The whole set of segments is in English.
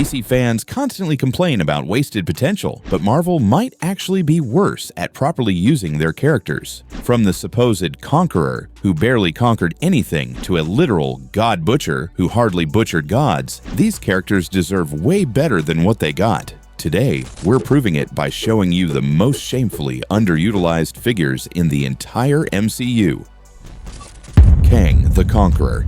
DC fans constantly complain about wasted potential, but Marvel might actually be worse at properly using their characters. From the supposed Conqueror, who barely conquered anything, to a literal God Butcher, who hardly butchered gods, these characters deserve way better than what they got. Today, we're proving it by showing you the most shamefully underutilized figures in the entire MCU. Kang the Conqueror.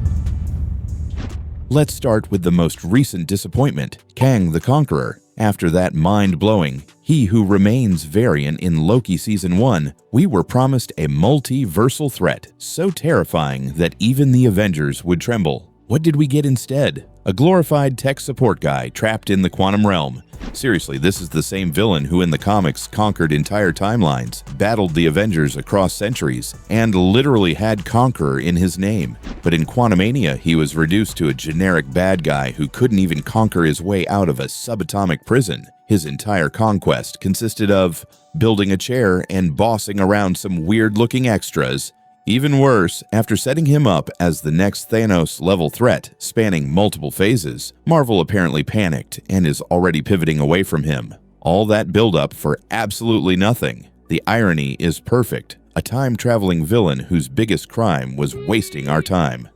Let's start with the most recent disappointment, Kang the Conqueror. After that mind-blowing He Who Remains variant in Loki Season 1, we were promised a multiversal threat so terrifying that even the Avengers would tremble. What did we get instead? A glorified tech support guy trapped in the quantum realm. Seriously, this is the same villain who in the comics conquered entire timelines, battled the Avengers across centuries, and literally had Conqueror in his name. But in Quantumania, he was reduced to a generic bad guy who couldn't even conquer his way out of a subatomic prison. His entire conquest consisted of building a chair and bossing around some weird-looking extras. Even worse, after setting him up as the next Thanos-level threat spanning multiple phases, Marvel apparently panicked and is already pivoting away from him. All that build-up for absolutely nothing. The irony is perfect. A time-traveling villain whose biggest crime was wasting our time.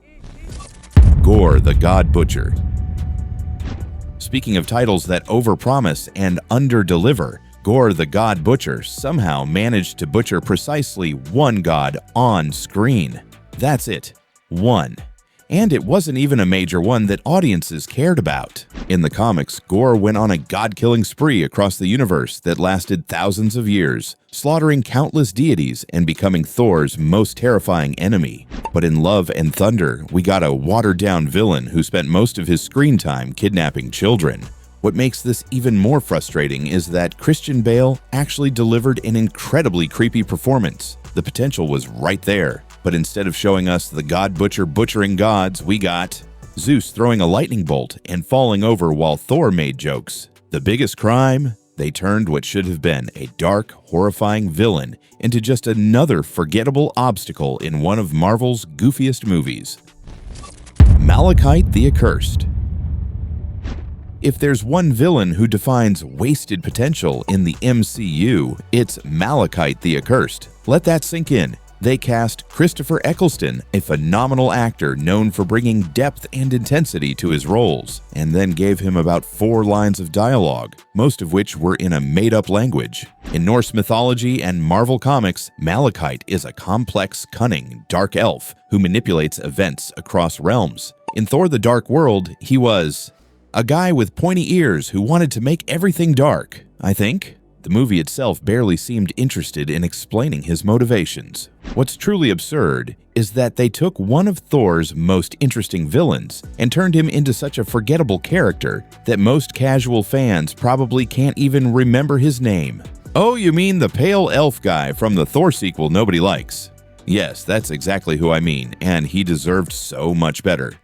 Gorr the God Butcher. Speaking of titles that overpromise and underdeliver, Gorr the God Butcher somehow managed to butcher precisely one god on screen. That's it. One. And it wasn't even a major one that audiences cared about. In the comics, Gorr went on a god-killing spree across the universe that lasted thousands of years, slaughtering countless deities and becoming Thor's most terrifying enemy. But in Love and Thunder, we got a watered-down villain who spent most of his screen time kidnapping children. What makes this even more frustrating is that Christian Bale actually delivered an incredibly creepy performance. The potential was right there, but instead of showing us the God Butcher butchering gods, we got Zeus throwing a lightning bolt and falling over while Thor made jokes. The biggest crime? They turned what should have been a dark, horrifying villain into just another forgettable obstacle in one of Marvel's goofiest movies. Malekith the Accursed. If there's one villain who defines wasted potential in the MCU, it's Malekith the Accursed. Let that sink in. They cast Christopher Eccleston, a phenomenal actor known for bringing depth and intensity to his roles, and then gave him about 4 lines of dialogue, most of which were in a made-up language. In Norse mythology and Marvel Comics, Malekith is a complex, cunning, dark elf who manipulates events across realms. In Thor: The Dark World, he was a guy with pointy ears who wanted to make everything dark, I think. The movie itself barely seemed interested in explaining his motivations. What's truly absurd is that they took one of Thor's most interesting villains and turned him into such a forgettable character that most casual fans probably can't even remember his name. Oh, you mean the pale elf guy from the Thor sequel nobody likes? Yes, that's exactly who I mean, and he deserved so much better.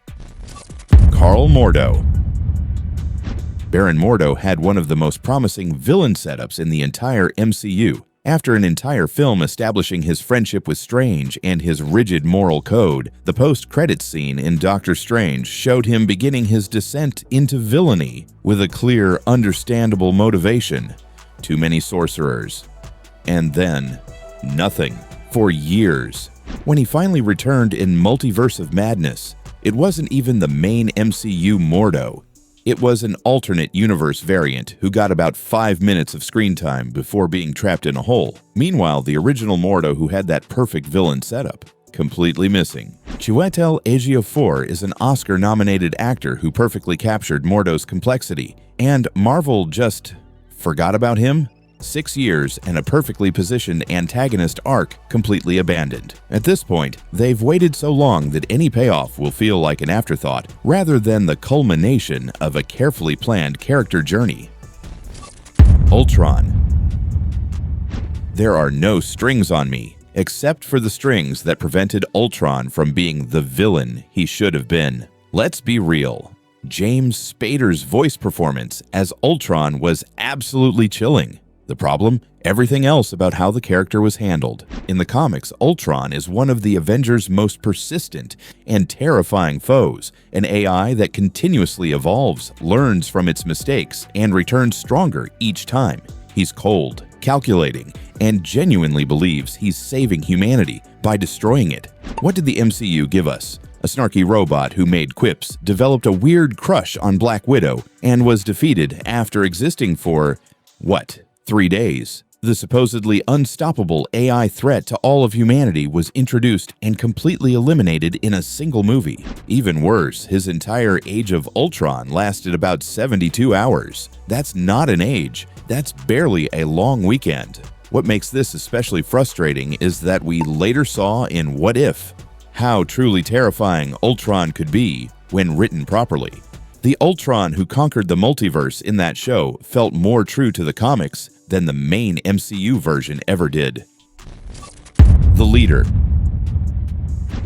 Mordo. Baron Mordo had one of the most promising villain setups in the entire MCU. After an entire film establishing his friendship with Strange and his rigid moral code, the post-credits scene in Doctor Strange showed him beginning his descent into villainy with a clear, understandable motivation. Too many sorcerers. And then, nothing. For years. When he finally returned in Multiverse of Madness, it wasn't even the main MCU Mordo. It was an alternate universe variant who got about 5 minutes of screen time before being trapped in a hole. Meanwhile, the original Mordo who had that perfect villain setup, completely missing. Chiwetel Ejiofor is an Oscar-nominated actor who perfectly captured Mordo's complexity, and Marvel just forgot about him? 6 years and a perfectly positioned antagonist arc completely abandoned. At this point, they've waited so long that any payoff will feel like an afterthought rather than the culmination of a carefully planned character journey. Ultron. There are no strings on me, except for the strings that prevented Ultron from being the villain he should have been. Let's be real. James Spader's voice performance as Ultron was absolutely chilling. The problem? Everything else about how the character was handled. In the comics, Ultron is one of the Avengers' most persistent and terrifying foes, an AI that continuously evolves, learns from its mistakes, and returns stronger each time. He's cold, calculating, and genuinely believes he's saving humanity by destroying it. What did the MCU give us? A snarky robot who made quips, developed a weird crush on Black Widow, and was defeated after existing for, what, 3 days? The supposedly unstoppable AI threat to all of humanity was introduced and completely eliminated in a single movie. Even worse, his entire Age of Ultron lasted about 72 hours. That's not an age. That's barely a long weekend. What makes this especially frustrating is that we later saw in What If how truly terrifying Ultron could be when written properly. The Ultron who conquered the multiverse in that show felt more true to the comics than the main MCU version ever did. The Leader.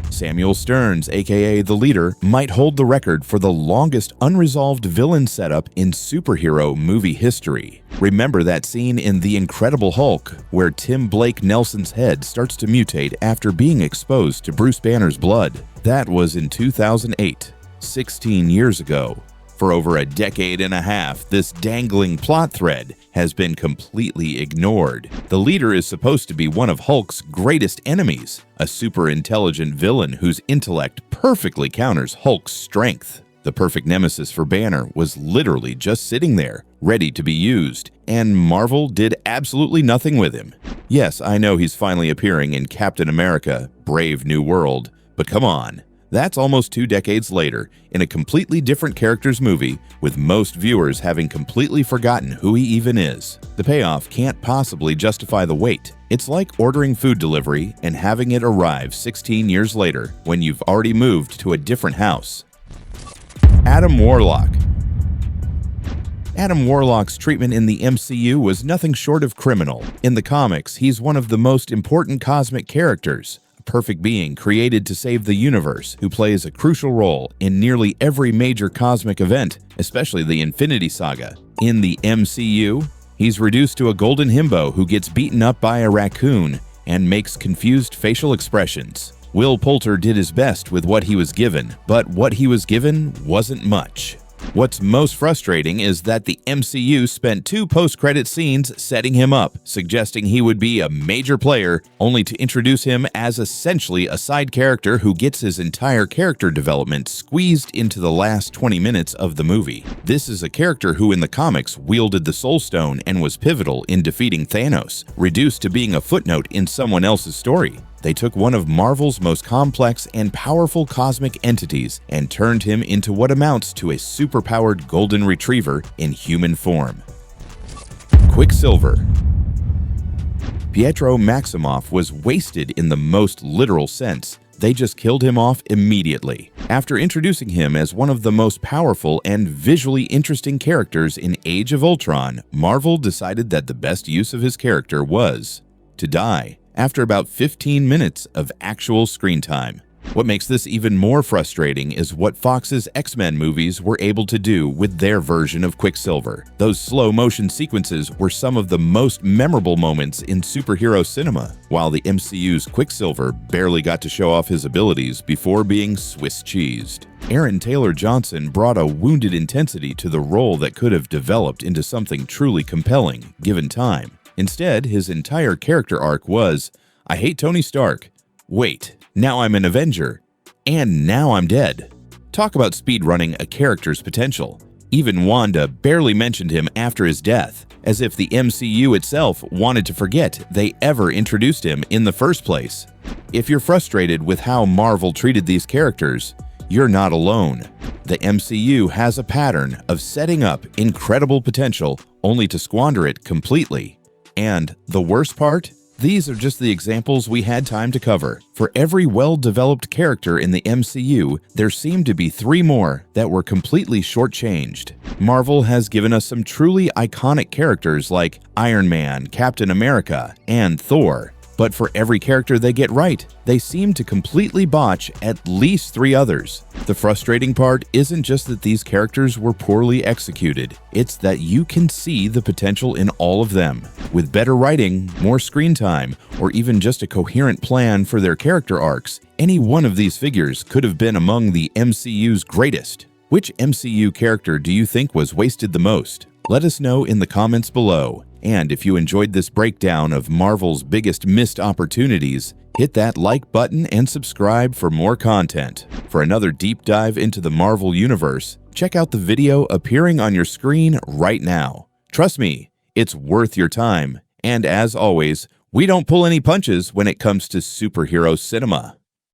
Samuel Stearns, aka The Leader, might hold the record for the longest unresolved villain setup in superhero movie history. Remember that scene in The Incredible Hulk where Tim Blake Nelson's head starts to mutate after being exposed to Bruce Banner's blood? That was in 2008, 16 years ago. For over a decade and a half, this dangling plot thread has been completely ignored. The Leader is supposed to be one of Hulk's greatest enemies, a super intelligent villain whose intellect perfectly counters Hulk's strength. The perfect nemesis for Banner was literally just sitting there, ready to be used, and Marvel did absolutely nothing with him. Yes, I know he's finally appearing in Captain America: Brave New World, but come on. That's almost 2 decades later, in a completely different character's movie, with most viewers having completely forgotten who he even is. The payoff can't possibly justify the wait. It's like ordering food delivery and having it arrive 16 years later when you've already moved to a different house. Adam Warlock. Adam Warlock's treatment in the MCU was nothing short of criminal. In the comics, he's one of the most important cosmic characters. Perfect being created to save the universe, who plays a crucial role in nearly every major cosmic event, especially the Infinity Saga. In the MCU, he's reduced to a golden himbo who gets beaten up by a raccoon and makes confused facial expressions. Will Poulter did his best with what he was given, but what he was given wasn't much. What's most frustrating is that the MCU spent 2 post-credit scenes setting him up, suggesting he would be a major player, only to introduce him as essentially a side character who gets his entire character development squeezed into the last 20 minutes of the movie. This is a character who in the comics wielded the Soul Stone and was pivotal in defeating Thanos, reduced to being a footnote in someone else's story. They took one of Marvel's most complex and powerful cosmic entities and turned him into what amounts to a superpowered golden retriever in human form. Quicksilver. Pietro Maximoff was wasted in the most literal sense. They just killed him off immediately. After introducing him as one of the most powerful and visually interesting characters in Age of Ultron, Marvel decided that the best use of his character was to die after about 15 minutes of actual screen time. What makes this even more frustrating is what Fox's X-Men movies were able to do with their version of Quicksilver. Those slow-motion sequences were some of the most memorable moments in superhero cinema, while the MCU's Quicksilver barely got to show off his abilities before being Swiss cheesed. Aaron Taylor Johnson brought a wounded intensity to the role that could have developed into something truly compelling, given time. Instead, his entire character arc was, I hate Tony Stark. Wait, now I'm an Avenger. And now I'm dead. Talk about speedrunning a character's potential. Even Wanda barely mentioned him after his death, as if the MCU itself wanted to forget they ever introduced him in the first place. If you're frustrated with how Marvel treated these characters, you're not alone. The MCU has a pattern of setting up incredible potential only to squander it completely. And the worst part? These are just the examples we had time to cover. For every well-developed character in the MCU, there seemed to be 3 more that were completely shortchanged. Marvel has given us some truly iconic characters like Iron Man, Captain America, and Thor. But for every character they get right, they seem to completely botch at least 3 others. The frustrating part isn't just that these characters were poorly executed, it's that you can see the potential in all of them. With better writing, more screen time, or even just a coherent plan for their character arcs, any one of these figures could have been among the MCU's greatest. Which MCU character do you think was wasted the most? Let us know in the comments below. And if you enjoyed this breakdown of Marvel's biggest missed opportunities, hit that like button and subscribe for more content. For another deep dive into the Marvel Universe, check out the video appearing on your screen right now. Trust me, it's worth your time. And as always, we don't pull any punches when it comes to superhero cinema.